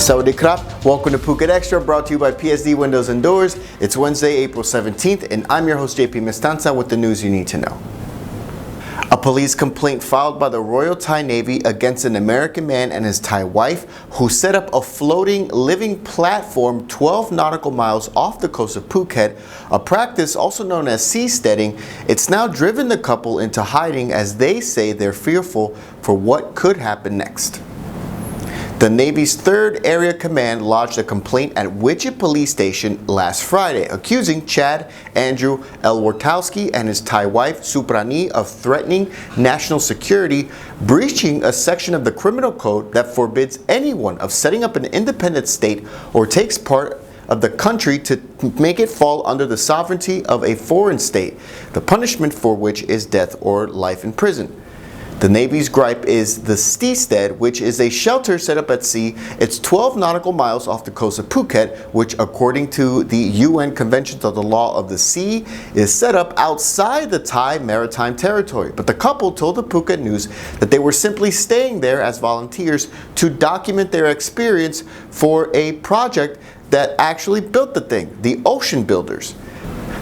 Sawadee krap, welcome to Phuket Xtra, brought to you by PSD Windows and Doors. It's Wednesday, April 17th, and I'm your host JP Mestanza with the news you need to know. A police complaint filed by the Royal Thai Navy against an American man and his Thai wife who set up a floating living platform 12 nautical miles off the coast of Phuket, a practice also known as seasteading. It's now driven the couple into hiding as they say they're fearful for what could happen next. The Navy's 3rd Area Command lodged a complaint at Widget Police Station last Friday, accusing Chad Andrew Elwartowski and his Thai wife Suprani of threatening national security, breaching a section of the criminal code that forbids anyone of setting up an independent state or takes part of the country to make it fall under the sovereignty of a foreign state, the punishment for which is death or life in prison. The Navy's gripe is the Seastead, which is a shelter set up at sea. It's 12 nautical miles off the coast of Phuket, which according to the UN Conventions of the Law of the Sea is set up outside the Thai maritime territory. But the couple told the Phuket News that they were simply staying there as volunteers to document their experience for a project that actually built the thing, the Ocean Builders.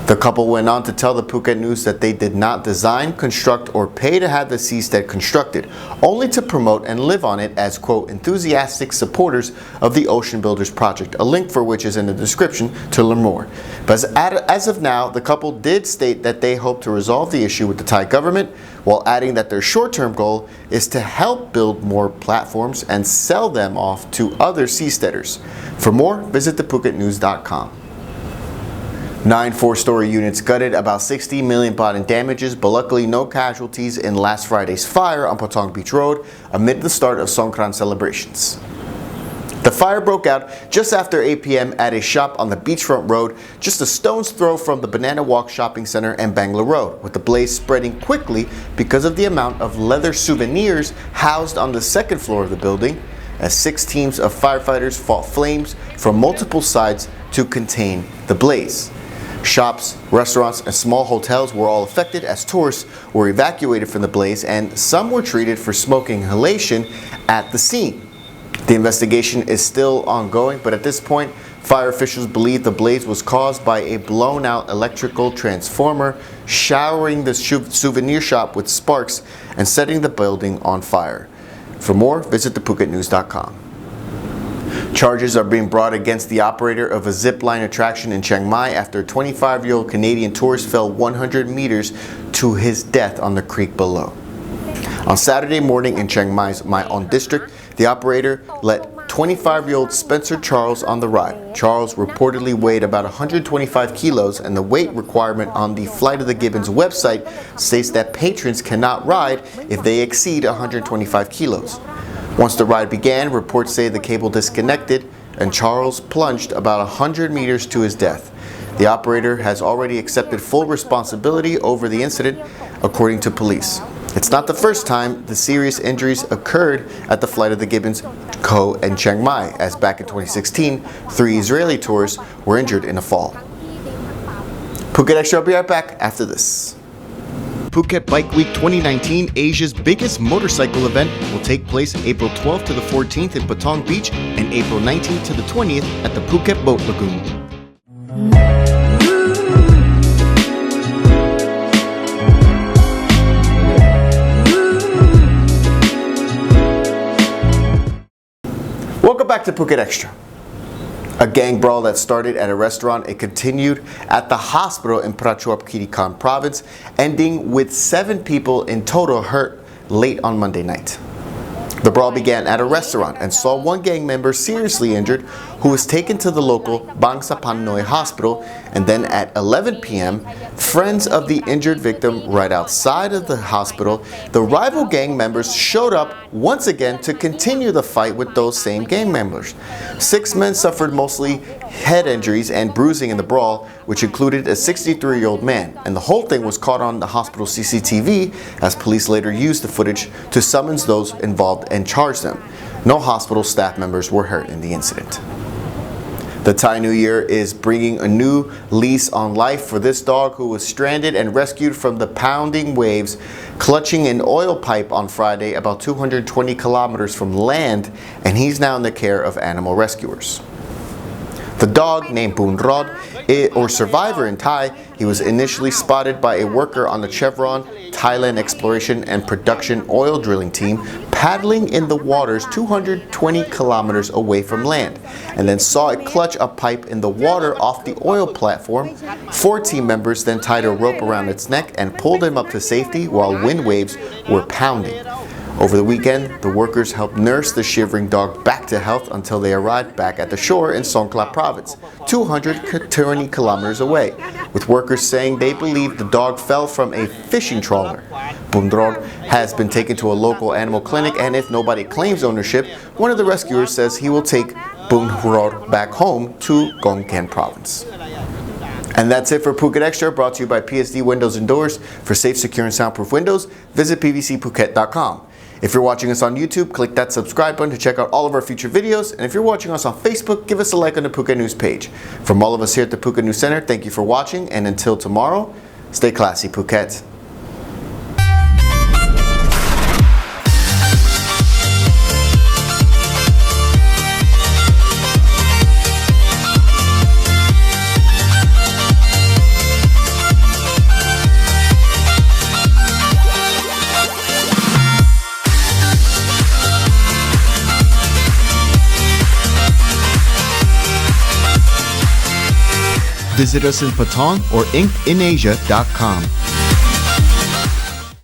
The couple went on to tell the Phuket News that they did not design, construct, or pay to have the seastead constructed, only to promote and live on it as, quote, enthusiastic supporters of the Ocean Builders project, a link for which is in the description to learn more. But as of now, the couple did state that they hope to resolve the issue with the Thai government, while adding that their short-term goal is to help build more platforms and sell them off to other seasteaders. For more, visit thephuketnews.com. 9 4-story units gutted, about 60 million baht in damages, but luckily no casualties in last Friday's fire on Patong Beach Road amid the start of Songkran celebrations. The fire broke out just after 8 p.m. at a shop on the beachfront road, just a stone's throw from the Banana Walk Shopping Center and Bangla Road, with the blaze spreading quickly because of the amount of leather souvenirs housed on the 2nd floor of the building, as 6 teams of firefighters fought flames from multiple sides to contain the blaze. Shops, restaurants, and small hotels were all affected as tourists were evacuated from the blaze, and some were treated for smoke inhalation at the scene. The investigation is still ongoing, but at this point, fire officials believe the blaze was caused by a blown-out electrical transformer, showering the souvenir shop with sparks and setting the building on fire. For more, visit thephuketnews.com. Charges are being brought against the operator of a zipline attraction in Chiang Mai after a 25-year-old Canadian tourist fell 100 meters to his death on the creek below. On Saturday morning in Chiang Mai's My Own district, the operator let 25-year-old Spencer Charles on the ride. Charles reportedly weighed about 125 kilos, and the weight requirement on the Flight of the Gibbons website states that patrons cannot ride if they exceed 125 kilos. Once the ride began, reports say the cable disconnected and Charles plunged about 100 meters to his death. The operator has already accepted full responsibility over the incident, according to police. It's not the first time the serious injuries occurred at the Flight of the Gibbons Co. in Chiang Mai, as back in 2016, 3 Israeli tourists were injured in a fall. Phuket Extra will be right back after this. Phuket Bike Week 2019, Asia's biggest motorcycle event, will take place April 12th to the 14th in Patong Beach and April 19th to the 20th at the Phuket Boat Lagoon. Welcome back to Phuket Extra. A gang brawl that started at a restaurant, it continued at the hospital in Prachuap Khiri Khan province, ending with 7 people in total hurt late on Monday night. The brawl began at a restaurant and saw one gang member seriously injured who was taken to the local Bangsa Panoi hospital, and then at 11 p.m., friends of the injured victim right outside of the hospital, the rival gang members showed up once again to continue the fight with those same gang members. 6 men suffered mostly head injuries and bruising in the brawl, which included a 63-year-old man, and the whole thing was caught on the hospital CCTV, as police later used the footage to summons those involved and charge them. No hospital staff members were hurt in the incident. The Thai New Year is bringing a new lease on life for this dog who was stranded and rescued from the pounding waves, clutching an oil pipe on Friday about 220 kilometers from land, and he's now in the care of animal rescuers. The dog, named Boon Rod, or Survivor in Thai, he was initially spotted by a worker on the Chevron Thailand Exploration and Production oil drilling team paddling in the waters 220 kilometers away from land, and then saw it clutch a pipe in the water off the oil platform. 4 team members then tied a rope around its neck and pulled him up to safety while wind waves were pounding. Over the weekend, the workers helped nurse the shivering dog back to health until they arrived back at the shore in Songkran province, 220 kilometers away, with workers saying they believe the dog fell from a fishing trawler. Bundrog has been taken to a local animal clinic, and if nobody claims ownership, one of the rescuers says he will take Bundrog back home to Songkran province. And that's it for Phuket Extra, brought to you by PSD Windows and Doors. For safe, secure, and soundproof windows, visit pvcphuket.com. If you're watching us on YouTube, click that subscribe button to check out all of our future videos. And if you're watching us on Facebook, give us a like on the Phuket News page. From all of us here at the Phuket News Center, thank you for watching. And until tomorrow, stay classy, Phuket. Visit us in Patong or incasia.com.